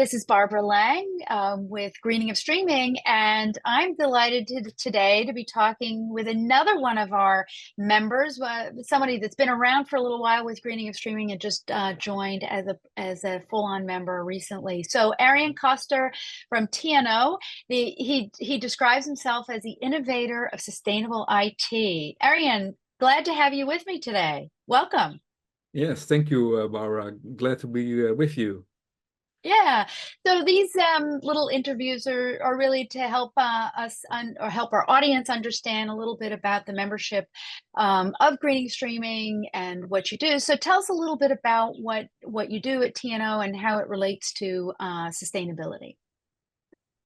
This is Barbara Lange with Greening of Streaming, and I'm delighted today to be talking with another one of our members, somebody that's been around for a little while with Greening of Streaming and just joined as a full-on member recently. So Arian Koster from TNO, he describes himself as the innovator of sustainable IT. Arian, glad to have you with me today. Welcome. Yes, thank you, Barbara. Glad to be with you. Yeah, so these little interviews are really to help us or help our audience understand a little bit about the membership of Greening Streaming and what you do. So tell us a little bit about what you do at TNO and how it relates to sustainability.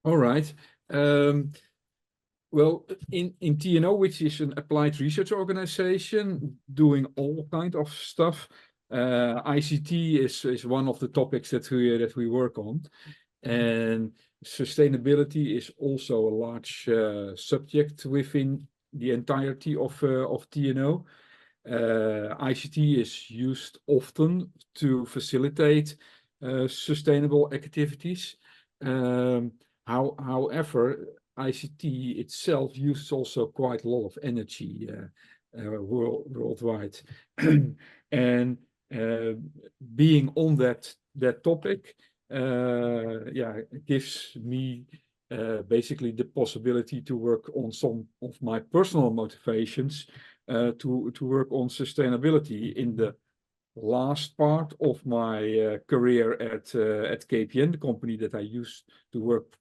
All right. Well, in TNO, which is an applied research organization doing all kind of stuff, ICT is one of the topics that we work on, and sustainability is also a large subject within the entirety of TNO. ICT is used often to facilitate sustainable activities. However, ICT itself uses also quite a lot of energy worldwide, and being on that topic, gives me basically the possibility to work on some of my personal motivations to work on sustainability. In the last part of my career at KPN, the company that I used to work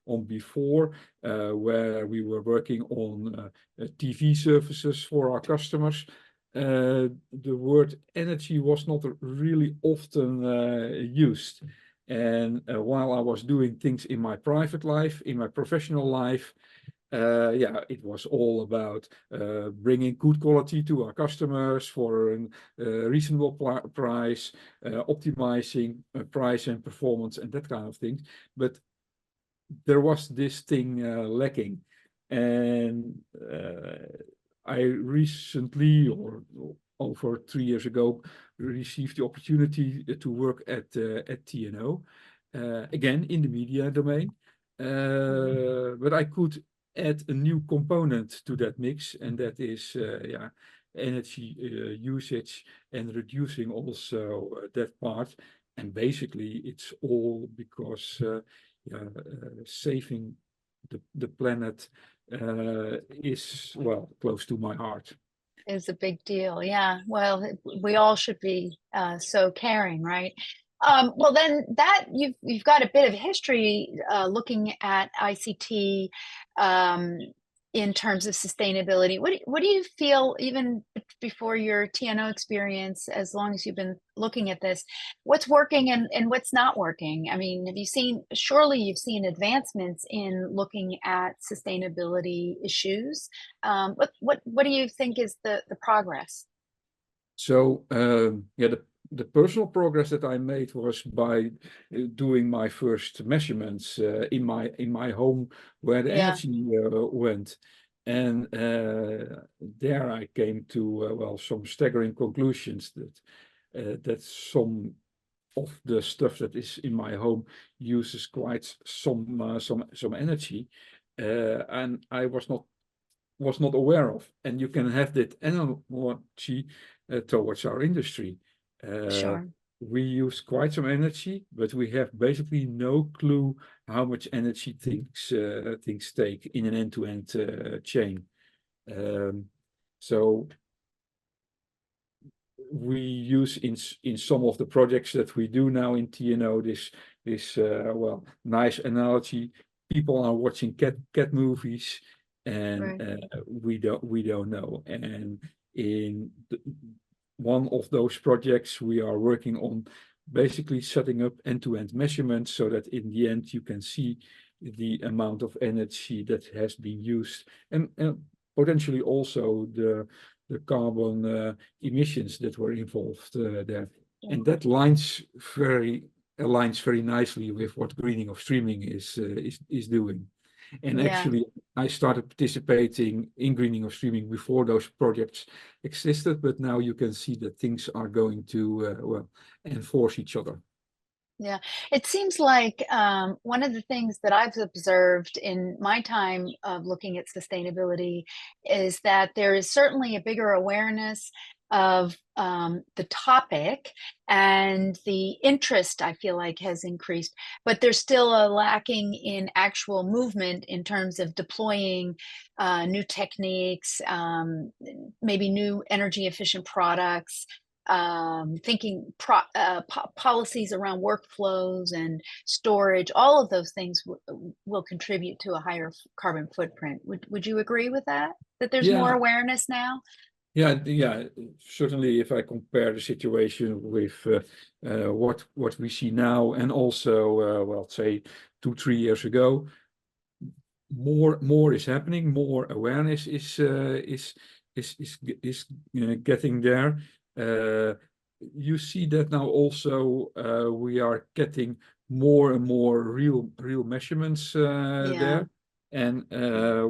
on before, where we were working on TV services for our customers, the word energy was not really often used. And while I was doing things in my private life, in my professional life, it was all about bringing good quality to our customers for a reasonable price, optimizing price and performance and that kind of thing. But there was this thing lacking, and I recently, or over 3 years ago, received the opportunity to work at TNO, again in the media domain, but I could add a new component to that mix, and that is energy usage and reducing also that part. And basically it's all because saving the planet is, well, close to my heart. Is a big deal. Yeah. Well, we all should be so caring, right? Well, then you've got a bit of history looking at ICT in terms of sustainability. What do you feel, even before your TNO experience, as long as you've been looking at this, what's working and what's not working? I mean, surely you've seen advancements in looking at sustainability issues. What do you think is the progress? So the personal progress that I made was by doing my first measurements in my home, where the energy went, and there I came to some staggering conclusions that some of the stuff that is in my home uses quite some energy, and I was not aware of. And you can have that analogy towards our industry. Sure. We use quite some energy, but we have basically no clue how much energy things take in an end-to-end chain. So we use in some of the projects that we do now in TNO this nice analogy. People are watching cat movies, and we don't know. And in one of those projects, we are working on basically setting up end-to-end measurements so that in the end you can see the amount of energy that has been used, and potentially also the carbon emissions that were involved there. And that aligns very nicely with what Greening of Streaming is doing. And actually, I started participating in Greening of Streaming before those projects existed, but now you can see that things are going to enforce each other. Yeah, it seems like one of the things that I've observed in my time of looking at sustainability is that there is certainly a bigger awareness of the topic, and the interest, I feel like, has increased, but there's still a lacking in actual movement in terms of deploying new techniques, maybe new energy efficient products, thinking policies around workflows and storage. All of those things will contribute to a higher carbon footprint. Would you agree with that? That there's more Yeah, awareness now? yeah. Certainly, if I compare the situation with what we see now, and also, well, say 2, 3 years ago, more is happening. More awareness is getting there. You see that now also we are getting more and more real measurements Yeah, there. And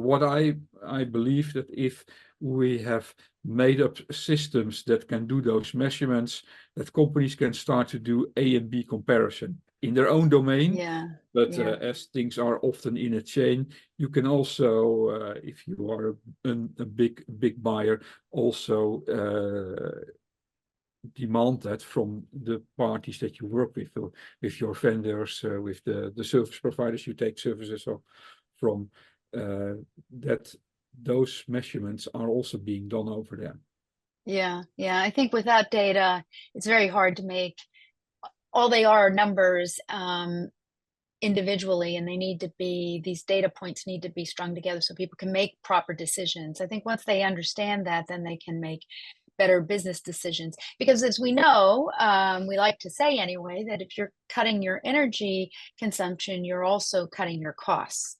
what I believe that if we have made up systems that can do those measurements, that companies can start to do A and B comparison in their own domain. yeah, But yeah, as things are often in a chain, you can also, if you are a big buyer, also demand that from the parties that you work with your vendors, with the service providers you take services from, that those measurements are also being done over there. yeah, yeah. I think without data, it's very hard to make. All they are numbers, individually, and they need to be, these data points need to be strung together so people can make proper decisions. I think once they understand that, then they can make better business decisions. Because as we know, we like to say anyway, that if you're cutting your energy consumption, you're also cutting your costs.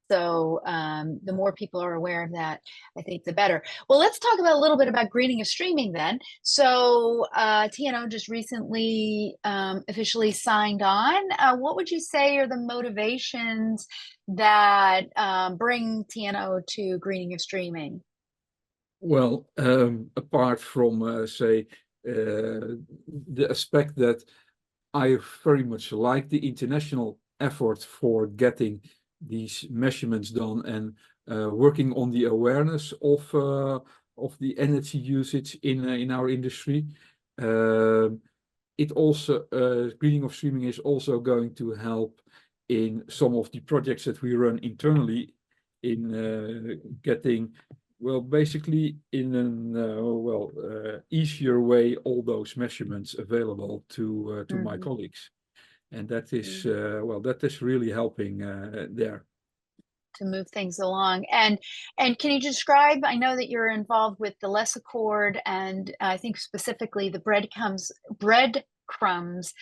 So the more people are aware of that, I think the better. Well, let's talk about a little bit about greening of streaming then. So TNO just recently officially signed on. What would you say are the motivations that bring TNO to greening of streaming? Well, apart from say the aspect that I very much like the international effort for getting these measurements done and working on the awareness of the energy usage in our industry. It also greening of streaming is also going to help in some of the projects that we run internally in getting, well, basically in an easier way all those measurements available to my Mhm. colleagues. And that is Mhm. that is really helping there. To move things along. And can you describe, I know that you're involved with the Less Accord, and I think specifically the breadcrumbs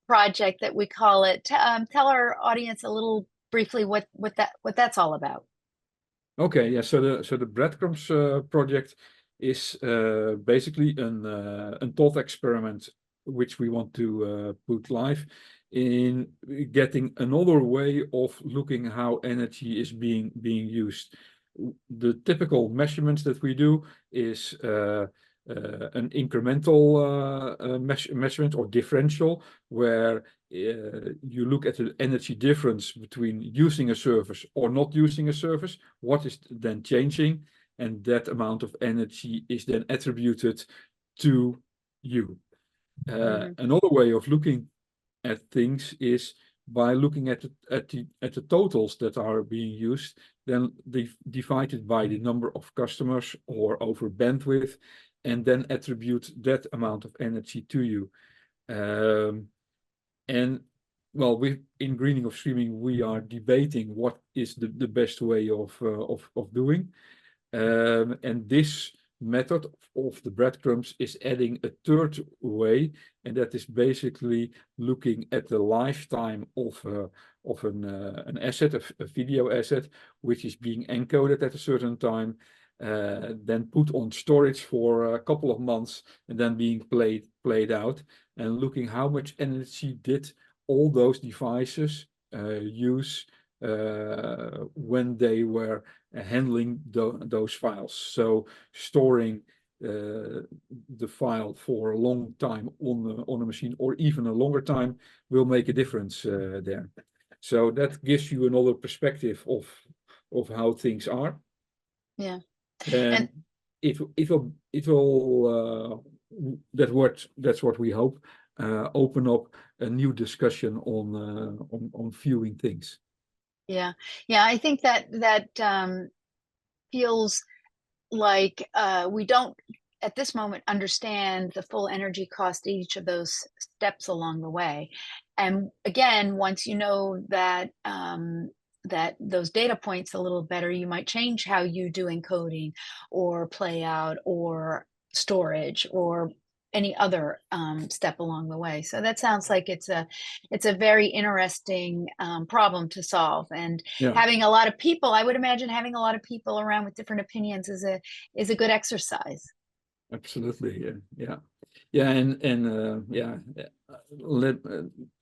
project that we call it. Tell our audience a little briefly what that's all about. Okay, yeah. So the breadcrumbs project is basically an thought experiment which we want to put live in getting another way of looking how energy is being used. The typical measurements that we do is an incremental measurement or differential, where you look at the energy difference between using a service or not using a service, what is then changing, and that amount of energy is then attributed to you. Mhm. Another way of looking at things is by looking at the totals that are being used, then divided by the number of customers or over bandwidth, and then attribute that amount of energy to you. And well, in greening of streaming, we are debating what is the best way of doing. And this method of the breadcrumbs is adding a third way, and that is basically looking at the lifetime of an asset, a video asset, which is being encoded at a certain time, then put on storage for a couple of months, and then being played out, and looking how much energy did all those devices use when they were handling those files. So storing the file for a long time on a machine, or even a longer time, will make a difference there. So that gives you another perspective of how things are. Yeah. And it will that's what we hope, open up a new discussion on viewing things. Yeah. Yeah. I think that feels like we don't at this moment understand the full energy cost each of those steps along the way. And again, once you know that that those data points a little better, you might change how you do encoding or play out or storage or any other step along the way. So that sounds like it's a very interesting problem to solve. And Yeah. having a lot of people, I would imagine having a lot of people around with different opinions is a good exercise. Absolutely,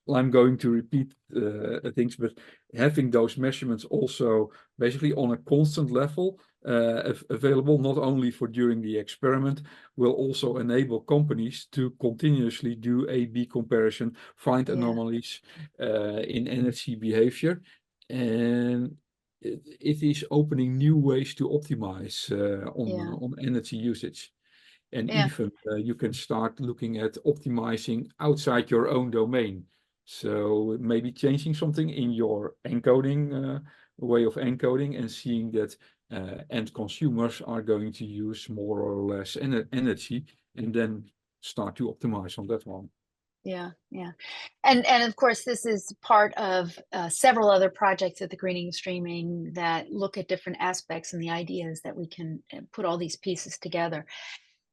I'm going to repeat things, but having those measurements also basically on a constant level available, not only for during the experiment, will also enable companies to continuously do A/B comparison, find anomalies in energy behavior, and it is opening new ways to optimize on energy usage. And even you can start looking at optimizing outside your own domain. So maybe changing something in your encoding way of encoding, and seeing that end consumers are going to use more or less energy, and then start to optimize on that one. Yeah. And of course, this is part of several other projects at the Greening of Streaming that look at different aspects, and the ideas that we can put all these pieces together.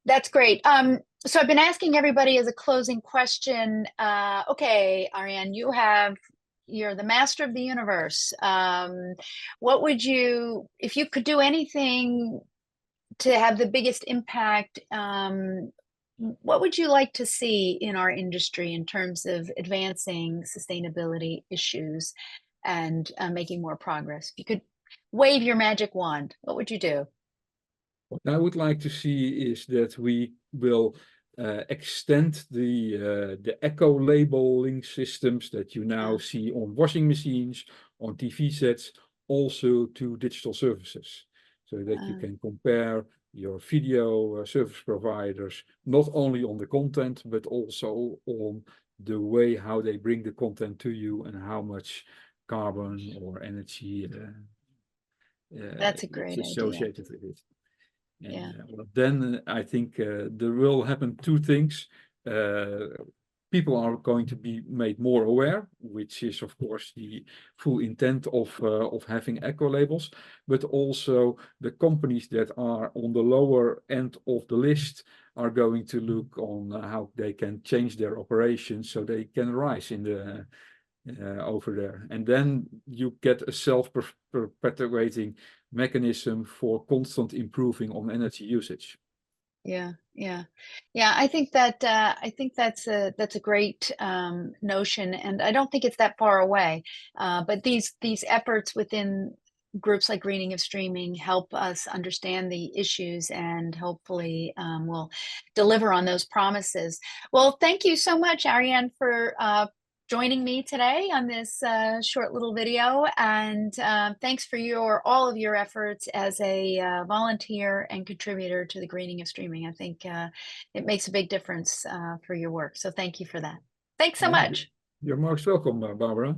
That's great. So I've been asking everybody as a closing question. Okay, Arian, you're the master of the universe. What would you, if you could do anything to have the biggest impact, what would you like to see in our industry in terms of advancing sustainability issues and making more progress? If you could wave your magic wand, what would you do? What I would like to see is that we will extend the eco labeling systems that you now see on washing machines, on TV sets, also to digital services, so that you can compare your video service providers not only on the content, but also on the way how they bring the content to you and how much carbon or energy That's a great is idea. associated with it. Yeah. Then I think there will happen two things. People are going to be made more aware, which is of course the full intent of having eco labels, but also the companies that are on the lower end of the list are going to look on how they can change their operations so they can rise in the over there. And then you get a self-perpetuating mechanism for constant improving on energy usage. Yeah. I think that's a great notion, and I don't think it's that far away. But these efforts within groups like Greening of Streaming help us understand the issues, and hopefully will deliver on those promises. Well, thank you so much, Ariane, for joining me today on this short little video, and thanks for all of your efforts as a volunteer and contributor to the Greening of Streaming. I think it makes a big difference for your work, so thank you for that. Thanks so much. You're most welcome, Barbara.